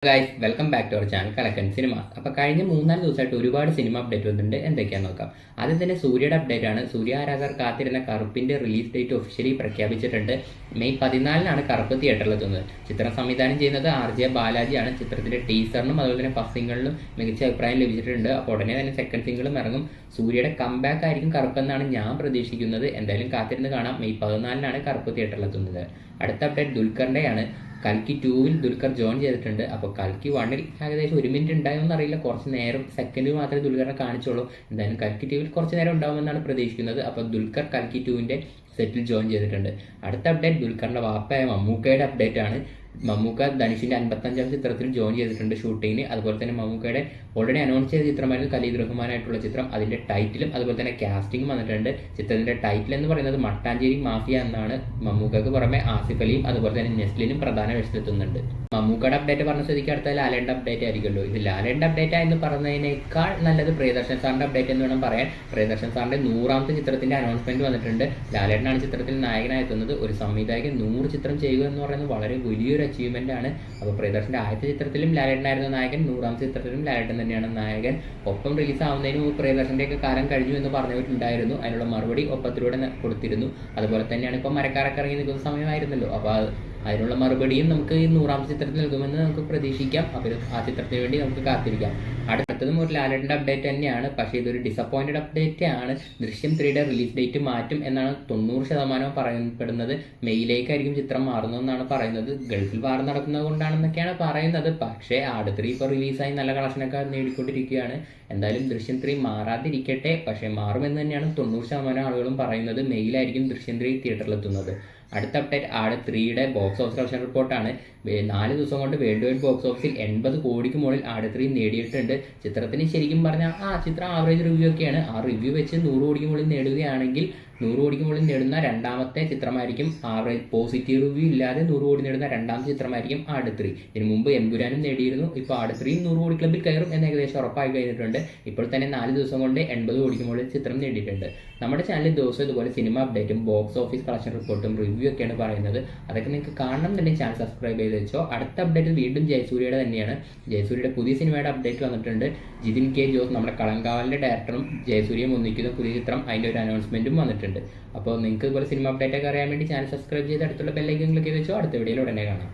Guys welcome back to our channel Kalakkan cinema. അപ്പോൾ കഴിഞ്ഞ 3-4 ദിവസമായിട്ട് ഒരുപാട് സിനിമ അപ്ഡേറ്റ് വന്നിട്ടുണ്ട്. എന്തൊക്കെയാണെന്ന് നോക്കാം. ആദ്യം തന്നെ സൂര്യയുടെ അപ്ഡേറ്റ് ആണ്. സൂര്യ ആരാധകർ കാത്തിരുന്ന കറുപ്പിന്റെ റിലീസ് ഡേറ്റ് ഒഫീഷ്യലി പ്രഖ്യാപിച്ചിട്ടുണ്ട്. മെയ് 14 കറുപ്പ് തിയേറ്ററിൽ എത്തുന്നത്. ചിത്രം സംവിധാനം ചെയ്യുന്നത് RJ ബാലാജിയാണ്. ചിത്രത്തിന്റെ ടീസറിനും അതുപോലെ തന്നെ ഫസ്റ്റ് സിംഗിളിനും മികച്ച അഭിപ്രായം ലഭിച്ചിട്ടുണ്ട്. അപ്പോൾ ഉടനെ തന്നെ സെക്കൻഡ് സിംഗിളും ഇറങ്ങും. സൂര്യയുടെ കംബാക്ക് ആയിരിക്കും കറുപ്പെന്നാണ് ഞാൻ പ്രതീക്ഷിക്കുന്നത്. എന്തായാലും കാത്തിരുന്ന് കാണാം. മെയ് 14 കറുപ്പ് തിയേറ്ററിൽ എത്തുന്നത്. അടുത്ത അപ്ഡേറ്റ് ദുൽഖറിന്റെയാണ്. കൽക്കി 2 ദുൽഖർ ജോയിൻ ചെയ്തിട്ടുണ്ട്. അപ്പോൾ കൽക്കി 1 ഏകദേശം 1 മിനിറ്റ് ഉണ്ടാകുമെന്ന് അറിയില്ല. കുറച്ച് നേരം സെക്കൻഡിൽ മാത്രമേ ദുൽഖറിനെ കാണിച്ചുള്ളൂ. എന്തായാലും കൽക്കി 2 കുറച്ച് നേരം ഉണ്ടാകുമെന്നാണ് പ്രതീക്ഷിക്കുന്നത്. അപ്പോൾ ദുൽഖർ കൽക്കി 2 സെറ്റിൽ ജോയിൻ ചെയ്തിട്ടുണ്ട്. അടുത്ത അപ്ഡേറ്റ് ദുൽഖറിന്റെ വാപ്പയായ മമ്മൂക്കയുടെ അപ്ഡേറ്റ് ആണ്. മമ്മൂക്ക ധനുഷിന്റെ 55ാം ചിത്രത്തിൽ ജോയിൻ ചെയ്തിട്ടുണ്ട് ഷൂട്ടിങ്ങിന്. അതുപോലെ തന്നെ മമ്മൂക്കയുടെ ഓൾറെഡി അനൗൺസ് ചെയ്ത ചിത്രമായിരുന്നു ഖലീദ് റഹ്മാനായിട്ടുള്ള ചിത്രം. അതിന്റെ ടൈറ്റിലും അതുപോലെ തന്നെ കാസ്റ്റിംഗും വന്നിട്ടുണ്ട്. ചിത്രത്തിന്റെ ടൈറ്റിൽ എന്ന് പറയുന്നത് മട്ടാഞ്ചേരി മാഫിയ എന്നാണ്. മമ്മൂക്കക്ക് പുറമെ ആസിഫ് അലിയും അതുപോലെ തന്നെ നെസ്ലിനും പ്രധാന വേഷത്തിലെത്തുന്നുണ്ട്. മമ്മൂക്കയുടെ അപ്ഡേറ്റ് പറഞ്ഞ സ്ഥിതിക്ക് അടുത്ത ലാലേന്റെ അപ്ഡേറ്റ് ആയിരിക്കുമല്ലോ. ഇത് ലാലേന്റെ അപ്ഡേറ്റ് എന്ന് പറഞ്ഞതിനേക്കാൾ നല്ലത് പ്രിയദർശൻ സാറിന്റെ അപ്ഡേറ്റ് എന്ന് വേണം പറയാൻ. പ്രിയദർശൻ സാറിന്റെ 100ാമത്തെ ചിത്രത്തിന്റെ അനൗൺസ്മെന്റ് വന്നിട്ടുണ്ട്. ലാലേട്ടനാണ് ചിത്രത്തിൽ നായകനായി എത്തുന്നത്. ഒരു സംവിധായകൻ 100 ചിത്രം ചെയ്യുക എന്ന് പറയുന്നത് വളരെ വലിയൊരു അച്ചീവ്മെന്റ് ആണ്. അപ്പോൾ പ്രിയദർശന്റെ ആദ്യത്തെ ചിത്രത്തിലും ലാലേട്ടനായിരുന്നു നായകൻ. 100ാമത്തെ ചിത്രത്തിലും ലാലേട്ടൻ തന്നെയാണ് നായകൻ. ഒപ്പം റിലീസ് ആവുന്നതിന് മുമ്പ് പ്രിയദർശന്റെ ഒക്കെ കാലം കഴിഞ്ഞു എന്ന് പറഞ്ഞിട്ടുണ്ടായിരുന്നു. അതിനുള്ള മറുപടി ഒപ്പത്തിലൂടെ കൊടുത്തിരുന്നു. അതുപോലെ തന്നെയാണ് ഇപ്പോൾ മരക്കാരൊക്കെ ഇറങ്ങി നിൽക്കുന്ന സമയമായിരുന്നല്ലോ. അപ്പോൾ അതിനുള്ള മറുപടിയും നമുക്ക് ഈ 100ാമത്തെ ചിത്രത്തിൽ നൽകുമെന്ന് നമുക്ക് പ്രതീക്ഷിക്കാം. അപ്പോൾ ആ ചിത്രത്തിന് വേണ്ടി നമുക്ക് കാത്തിരിക്കാം. അടുത്തതും ഒരു ലാലേട്ടൻ്റെ അപ്ഡേറ്റ് തന്നെയാണ്. പക്ഷേ ഇതൊരു ഡിസപ്പോയിന്റഡ് അപ്ഡേറ്റ് ആണ്. ദൃശ്യം 3യുടെ റിലീസ് ഡേറ്റ് മാറ്റും എന്നാണ് 90% പറയപ്പെടുന്നത്. മെയ്യിലേക്കായിരിക്കും ചിത്രം മാറുന്നതെന്നാണ് പറയുന്നത്. ഗൾഫിൽ വാർ നടക്കുന്നത് കൊണ്ടാണെന്നൊക്കെയാണ് പറയുന്നത്. പക്ഷേ ആട് 3 ഇപ്പോൾ റിലീസായി നല്ല കളക്ഷനൊക്കെ നേടിക്കൊണ്ടിരിക്കുകയാണ്. എന്തായാലും ദൃശ്യം 3 മാറാതിരിക്കട്ടെ. പക്ഷേ മാറുമെന്ന് തന്നെയാണ് 90% ആളുകളും പറയുന്നത്. മെയ്യിലായിരിക്കും ദൃശ്യം 3 തിയേറ്ററിലെത്തുന്നത്. അടുത്ത അപ്ഡേറ്റ് ആട് 3യുടെ ബോക്സ് ഓഫീസ് കളക്ഷൻ റിപ്പോർട്ടാണ്. 4 ദിവസം കൊണ്ട് വേൾഡ് വൈഡ് ബോക്സ് ഓഫീസിൽ 80 കോടിക്ക് മുകളിൽ ആട് 3 നേടിയിട്ടുണ്ട്. ചിത്രത്തിന് ശരിക്കും പറഞ്ഞാൽ ചിത്രം ആവറേജ് റിവ്യൂ ഒക്കെയാണ്. ആ റിവ്യൂ വെച്ച് 100 കോടിക്ക് മുകളിൽ നേടുകയാണെങ്കിൽ 100 കോടിക്ക് മുകളിൽ നേടുന്ന രണ്ടാമത്തെ ചിത്രമായിരിക്കും. ആവറേജ് പോസിറ്റീവ് റിവ്യൂ ഇല്ലാതെ 100 കോടി നേടുന്ന രണ്ടാമത്തെ ചിത്രമായിരിക്കും ആട് 3. ഇതിനു മുമ്പ് എമ്പുരാനും നേടിയിരുന്നു. ഇപ്പോൾ ആട് 3 100 കോടി ക്ലബിൽ കയറും എന്ന് ഏകദേശം ഉറപ്പായി കഴിഞ്ഞിട്ടുണ്ട്. ഇപ്പോൾ തന്നെ 4 ദിവസം കൊണ്ട് 80 കോടിക്ക് മുകളിൽ ചിത്രം നേടിയിട്ടുണ്ട്. നമ്മുടെ ചാനലിൽ ദിവസം ഇതുപോലെ സിനിമ അപ്ഡേറ്റും ബോക്സ് ഓഫീസ് കളക്ഷൻ റിപ്പോർട്ടും റിവ്യൂ ഒക്കെയാണ് പറയുന്നത്. അതൊക്കെ നിങ്ങൾക്ക് കാണണം എന്നുണ്ടെങ്കിൽ ചാനൽ സബ്സ്ക്രൈബ് ചെയ്ത് വെച്ചോ. അടുത്ത അപ്ഡേറ്റ് വീണ്ടും ജയസൂര്യയുടെ തന്നെയാണ്. ജയസൂര്യയുടെ പുതിയ സിനിമയുടെ അപ്ഡേറ്റ് വന്നിട്ടുണ്ട്. ജിതിൻ കെ ജോസ് നമ്മുടെ കളങ്കാവലിന്റെ ഡയറക്ടറും ജയസൂര്യയും ഒന്നിക്കുന്ന പുതിയ ചിത്രം, അതിൻ്റെ ഒരു അനൗൺസ്മെന്റും വന്നിട്ടുണ്ട്. അപ്പോൾ നിങ്ങൾക്ക് ഇതുപോലെ സിനിമ അപ്ഡേറ്റ് ഒക്കെ അറിയാൻ വേണ്ടി ചാനൽ സബ്സ്ക്രൈബ് ചെയ്ത് അടുത്തുള്ള ബെല്ലൈക്കൻ ക്ലിക്ക് ചെയ്ത് വെച്ചോ. അടുത്ത വീഡിയോയിൽ ഉടനെ കാണാം.